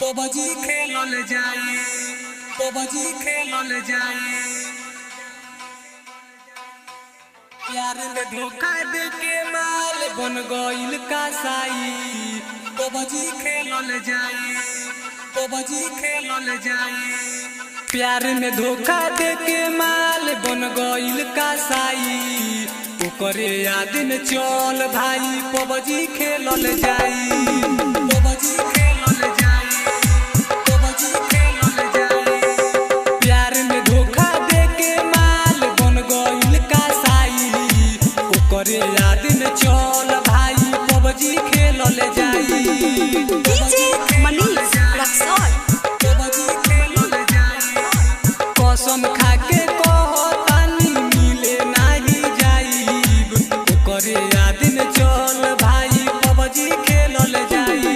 PUBG खेलल जाई, PUBG खेलल जाई। प्यार में धोखा दे के माल बन गइल कसाई। पबजी खेलल जाई, पबजी खेलल जाई। प्यार में धोखा दे के माल बन गइल कसाई। ओकरे याद में चल भाई पबजी खेलल जाई, पबजी खेलल जाई, पबजी खेलल जाई। प्यार में धोखा दे के माल बन गइल कसाई। ओकरे याद में चल भाई पबजी खेलल जाई। डीजे मनीष रक्सौल पबजी खेलल जाई। कसम खा के कहतानी मिले नाही जाईब। ओकरे याद में चल भाई पबजी खेलल जाई,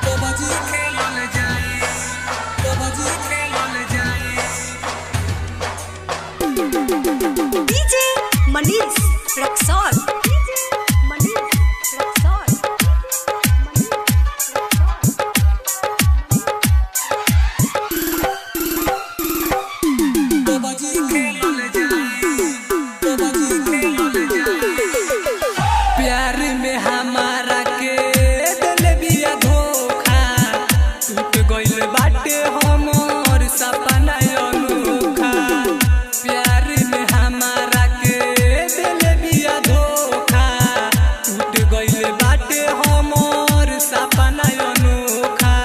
पबजी खेलल जाई, पबजी खेलल जाई। डीजे मनीष रक्सौल मनीष रक्सौल पबजी खेलल जाई, पबजी खेलल जाई। प्यार में हमारा के दिल बिया धोखा। टूट गइल बाटे हमर सपना अनोखा। प्यार में हमारा के दिल बिया धोखा। टूट गइल बाटे हमर सपना अनोखा।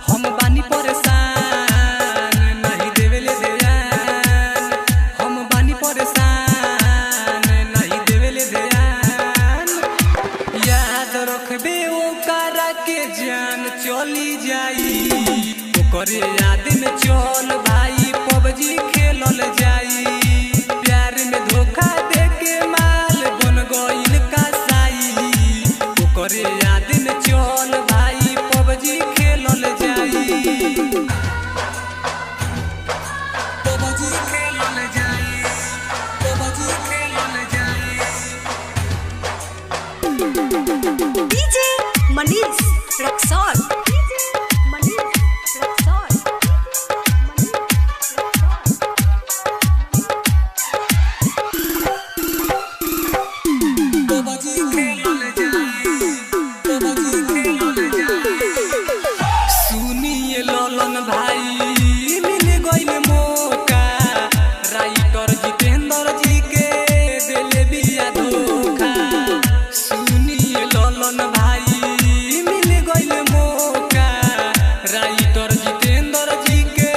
हम बानी परेशान नहीं देवेले ध्यान। हम बानी परेशान नहीं देवेले ध्यान। याद रखबे ओकरा के जान चली जाई। ओकरे याद में चल भाई पबजी खेलल जाई। प्यार में धोखा दे के माल बन गइल कसाई। ओकरे याद में चल भाई पबजी खेलल जाई, पबजी खेलल जाई, पबजी खेलल जाई। डीजे मनीष रक्सौल मनीष रक्सौल पबजी खेलल जाई, पबजी खेलल जाई। सुनिए ललन भाई मिल गइल मौका। राइटर जितेंद्र जी के दिल बिया धोखा। सुनिए ललन भाई मिल गइल मौका। राइटर जितेंद्र जी के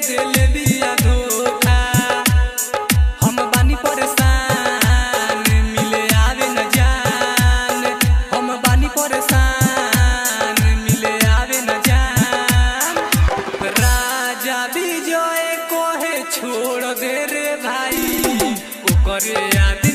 दिल बिया धोखा। हम बानी परेशान मिले आवे न जान। हम बानी परेशान मिले आवे न जान। राजा विजय कोहे छोड़ दे रे भाई। ओकरे याद